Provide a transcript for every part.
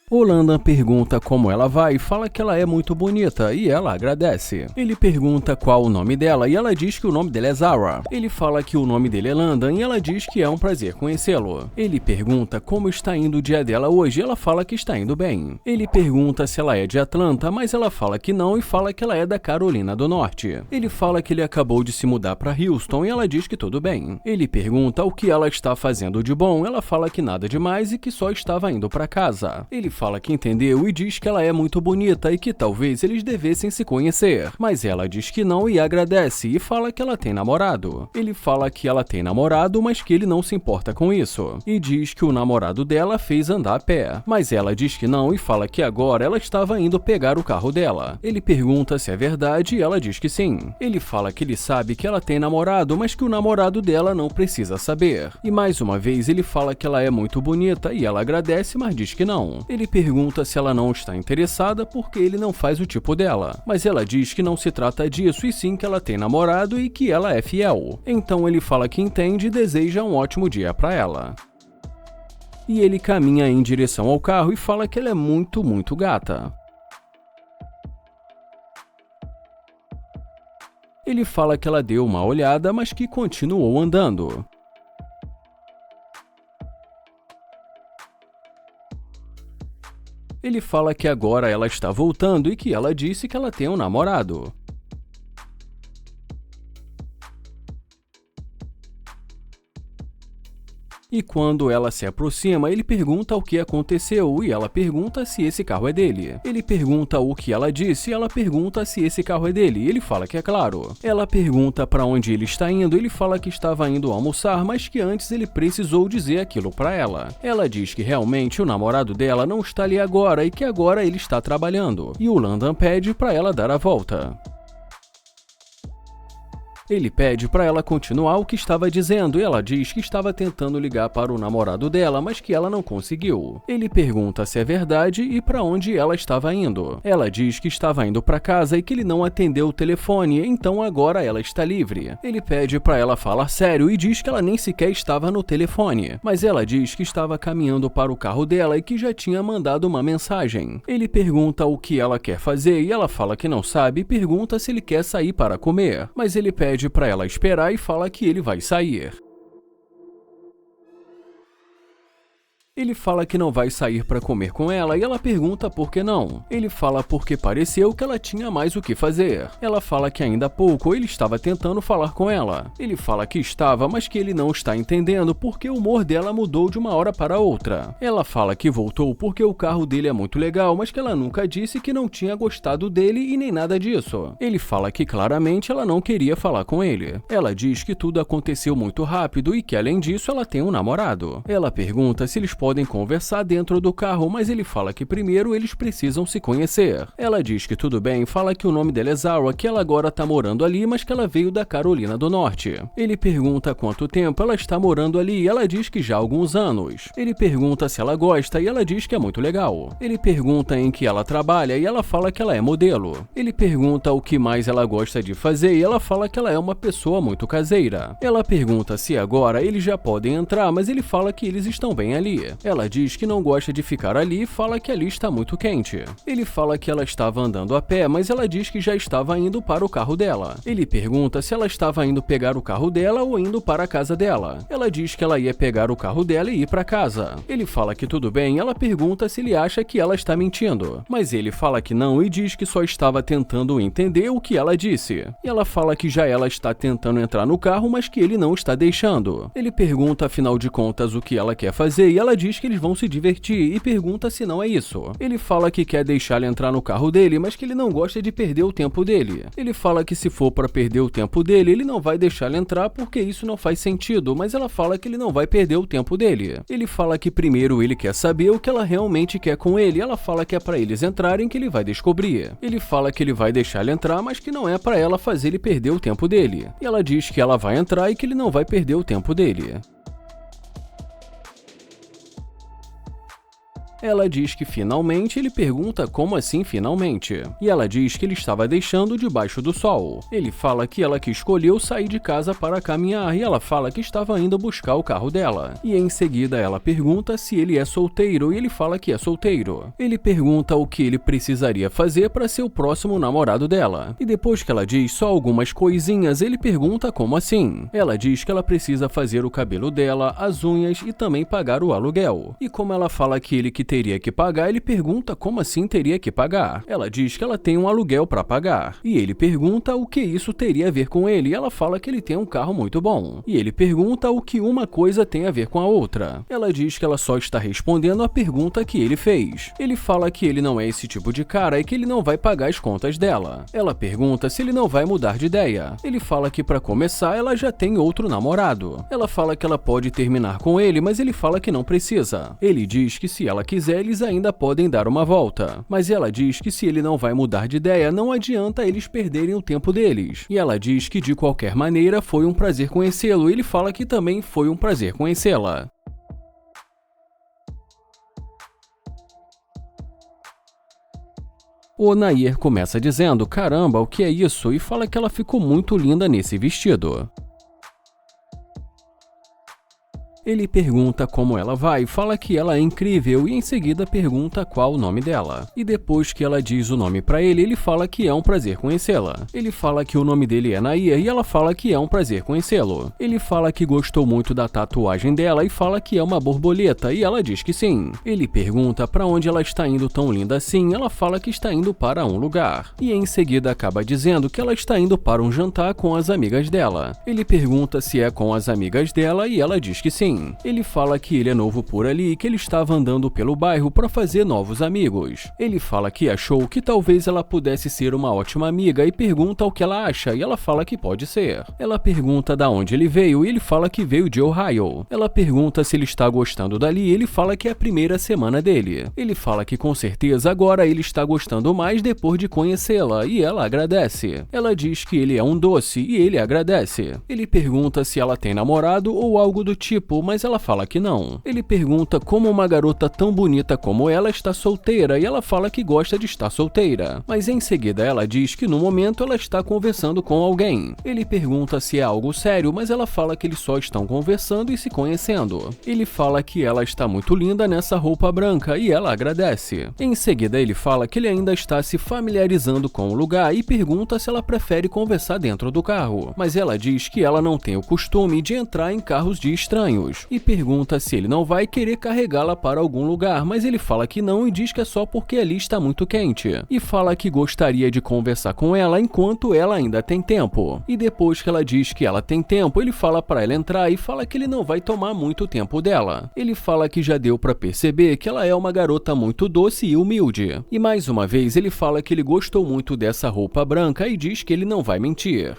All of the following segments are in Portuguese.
O Landan pergunta como ela vai e fala que ela é muito bonita e ela agradece. Ele pergunta qual o nome dela e ela diz que o nome dela é Zara. Ele fala que o nome dele é Landan e ela diz que é um prazer conhecê-lo. Ele pergunta como está indo o dia dela hoje e ela fala que está indo bem. Ele pergunta se ela é de Atlanta, mas ela fala que não e fala que ela é da Carolina do Norte. Ele fala que ele acabou de se mudar para Houston e ela diz que tudo bem. Ele pergunta o que ela está fazendo de bom, ela fala que nada demais e que só estava indo para casa. Ele fala que entendeu e diz que ela é muito bonita e que talvez eles devessem se conhecer, mas ela diz que não e agradece e fala que ela tem namorado. Ele fala que ela tem namorado, mas que ele não se importa com isso, e diz que o namorado dela fez andar a pé, mas ela diz que não e fala que agora ela estava indo pegar o carro dela. Ele pergunta se é verdade e ela diz que sim. Ele fala que ele sabe que ela tem namorado, mas que o namorado dela não precisa saber. E mais uma vez ele fala que ela é muito bonita e ela agradece, mas diz que não. Ele pergunta se ela não está interessada porque ele não faz o tipo dela, mas ela diz que não se trata disso e sim que ela tem namorado e que ela é fiel. Então ele fala que entende e deseja um ótimo dia para ela. E ele caminha em direção ao carro e fala que ela é muito gata. Ele fala que ela deu uma olhada, mas que continuou andando. Ele fala que agora ela está voltando e que ela disse que ela tem um namorado. E quando ela se aproxima, ele pergunta o que aconteceu e ela pergunta se esse carro é dele. Ele pergunta o que ela disse e ela pergunta se esse carro é dele e ele fala que é claro. Ela pergunta para onde ele está indo, ele fala que estava indo almoçar, mas que antes ele precisou dizer aquilo para ela. Ela diz que realmente o namorado dela não está ali agora e que agora ele está trabalhando. E o Landan pede para ela dar a volta. Ele pede para ela continuar o que estava dizendo e ela diz que estava tentando ligar para o namorado dela, mas que ela não conseguiu. Ele pergunta se é verdade e para onde ela estava indo. Ela diz que estava indo para casa e que ele não atendeu o telefone, então agora ela está livre. Ele pede para ela falar sério e diz que ela nem sequer estava no telefone, mas ela diz que estava caminhando para o carro dela e que já tinha mandado uma mensagem. Ele pergunta o que ela quer fazer e ela fala que não sabe e pergunta se ele quer sair para comer, mas ele pede para ela esperar e fala que ele vai sair. Ele fala que não vai sair para comer com ela e ela pergunta por que não. Ele fala porque pareceu que ela tinha mais o que fazer. Ela fala que ainda há pouco ele estava tentando falar com ela. Ele fala que estava, mas que ele não está entendendo porque o humor dela mudou de uma hora para outra. Ela fala que voltou porque o carro dele é muito legal, mas que ela nunca disse que não tinha gostado dele e nem nada disso. Ele fala que claramente ela não queria falar com ele. Ela diz que tudo aconteceu muito rápido e que além disso ela tem um namorado. Ela pergunta se eles podem conversar dentro do carro, mas ele fala que primeiro eles precisam se conhecer. Ela diz que tudo bem, fala que o nome dela é Zara, que ela agora tá morando ali, mas que ela veio da Carolina do Norte. Ele pergunta quanto tempo ela está morando ali e ela diz que já há alguns anos. Ele pergunta se ela gosta e ela diz que é muito legal. Ele pergunta em que ela trabalha e ela fala que ela é modelo. Ele pergunta o que mais ela gosta de fazer e ela fala que ela é uma pessoa muito caseira. Ela pergunta se agora eles já podem entrar, mas ele fala que eles estão bem ali. Ela diz que não gosta de ficar ali e fala que ali está muito quente. Ele fala que ela estava andando a pé, mas ela diz que já estava indo para o carro dela. Ele pergunta se ela estava indo pegar o carro dela ou indo para a casa dela. Ela diz que ela ia pegar o carro dela e ir para casa. Ele fala que tudo bem, ela pergunta se ele acha que ela está mentindo. Mas ele fala que não e diz que só estava tentando entender o que ela disse. E ela fala que já ela está tentando entrar no carro, mas que ele não está deixando. Ele pergunta afinal de contas o que ela quer fazer e ela diz que eles vão se divertir e pergunta se não é isso. Ele fala que quer deixar ela entrar no carro dele, mas que ele não gosta de perder o tempo dele. Ele fala que se for para perder o tempo dele, ele não vai deixar ela entrar porque isso não faz sentido, mas ela fala que ele não vai perder o tempo dele. Ele fala que primeiro ele quer saber o que ela realmente quer com ele, ela fala que é para eles entrarem que ele vai descobrir. Ele fala que ele vai deixar ela entrar, mas que não é para ela fazer ele perder o tempo dele. E ela diz que ela vai entrar e que ele não vai perder o tempo dele. Ela diz que finalmente. Ele pergunta como assim finalmente? E ela diz que ele estava deixando debaixo do sol. Ele fala que ela que escolheu sair de casa para caminhar e ela fala que estava indo buscar o carro dela. E em seguida ela pergunta se ele é solteiro e ele fala que é solteiro. Ele pergunta o que ele precisaria fazer para ser o próximo namorado dela. E depois que ela diz só algumas coisinhas, ele pergunta como assim. Ela diz que ela precisa fazer o cabelo dela, as unhas e também pagar o aluguel. E como ela fala que ele que teria que pagar, ele pergunta como assim teria que pagar. Ela diz que ela tem um aluguel para pagar. E ele pergunta o que isso teria a ver com ele. E ela fala que ele tem um carro muito bom. E ele pergunta o que uma coisa tem a ver com a outra. Ela diz que ela só está respondendo a pergunta que ele fez. Ele fala que ele não é esse tipo de cara e que ele não vai pagar as contas dela. Ela pergunta se ele não vai mudar de ideia. Ele fala que para começar ela já tem outro namorado. Ela fala que ela pode terminar com ele, mas ele fala que não precisa. Ele diz que se ela quiser, eles ainda podem dar uma volta. Mas ela diz que se ele não vai mudar de ideia, não adianta eles perderem o tempo deles. E ela diz que de qualquer maneira foi um prazer conhecê-lo. Ele fala que também foi um prazer conhecê-la. O Nair começa dizendo, caramba, o que é isso? E fala que ela ficou muito linda nesse vestido. Ele pergunta como ela vai, fala que ela é incrível e em seguida pergunta qual o nome dela. E depois que ela diz o nome pra ele, ele fala que é um prazer conhecê-la. Ele fala que o nome dele é Nair e ela fala que é um prazer conhecê-lo. Ele fala que gostou muito da tatuagem dela e fala que é uma borboleta e ela diz que sim. Ele pergunta pra onde ela está indo tão linda assim, ela fala que está indo para um lugar. E em seguida acaba dizendo que ela está indo para um jantar com as amigas dela. Ele pergunta se é com as amigas dela e ela diz que sim. Ele fala que ele é novo por ali e que ele estava andando pelo bairro para fazer novos amigos. Ele fala que achou que talvez ela pudesse ser uma ótima amiga e pergunta o que ela acha e ela fala que pode ser. Ela pergunta da onde ele veio e ele fala que veio de Ohio. Ela pergunta se ele está gostando dali e ele fala que é a primeira semana dele. Ele fala que com certeza agora ele está gostando mais depois de conhecê-la e ela agradece. Ela diz que ele é um doce e ele agradece. Ele pergunta se ela tem namorado ou algo do tipo, mas ela fala que não. Ele pergunta como uma garota tão bonita como ela está solteira e ela fala que gosta de estar solteira. Mas em seguida ela diz que no momento ela está conversando com alguém. Ele pergunta se é algo sério, mas ela fala que eles só estão conversando e se conhecendo. Ele fala que ela está muito linda nessa roupa branca e ela agradece. Em seguida ele fala que ele ainda está se familiarizando com o lugar e pergunta se ela prefere conversar dentro do carro. Mas ela diz que ela não tem o costume de entrar em carros de estranhos. E pergunta se ele não vai querer carregá-la para algum lugar, mas ele fala que não e diz que é só porque ali está muito quente. E fala que gostaria de conversar com ela enquanto ela ainda tem tempo. E depois que ela diz que ela tem tempo, ele fala para ela entrar e fala que ele não vai tomar muito tempo dela. Ele fala que já deu para perceber que ela é uma garota muito doce e humilde. E mais uma vez ele fala que ele gostou muito dessa roupa branca e diz que ele não vai mentir.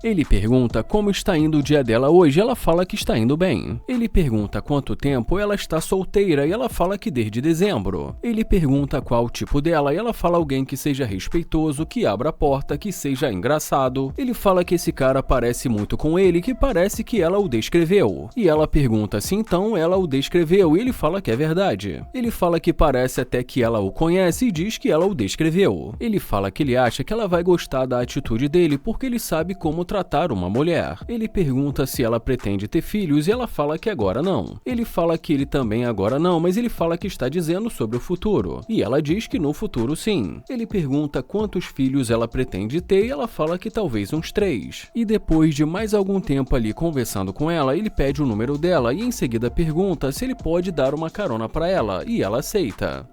Ele pergunta como está indo o dia dela hoje e ela fala que está indo bem. Ele pergunta quanto tempo ela está solteira e ela fala que desde dezembro. Ele pergunta qual o tipo dela e ela fala alguém que seja respeitoso, que abra a porta, que seja engraçado. Ele fala que esse cara parece muito com ele, que parece que ela o descreveu. E ela pergunta se então ela o descreveu e ele fala que é verdade. Ele fala que parece até que ela o conhece e diz que ela o descreveu. Ele fala que ele acha que ela vai gostar da atitude dele porque ele sabe como tratar uma mulher. Ele pergunta se ela pretende ter filhos e ela fala que agora não. Ele fala que ele também agora não, mas ele fala que está dizendo sobre o futuro. E ela diz que no futuro sim. Ele pergunta quantos filhos ela pretende ter e ela fala que talvez uns 3. E depois de mais algum tempo ali conversando com ela, ele pede o número dela e em seguida pergunta se ele pode dar uma carona para ela e ela aceita.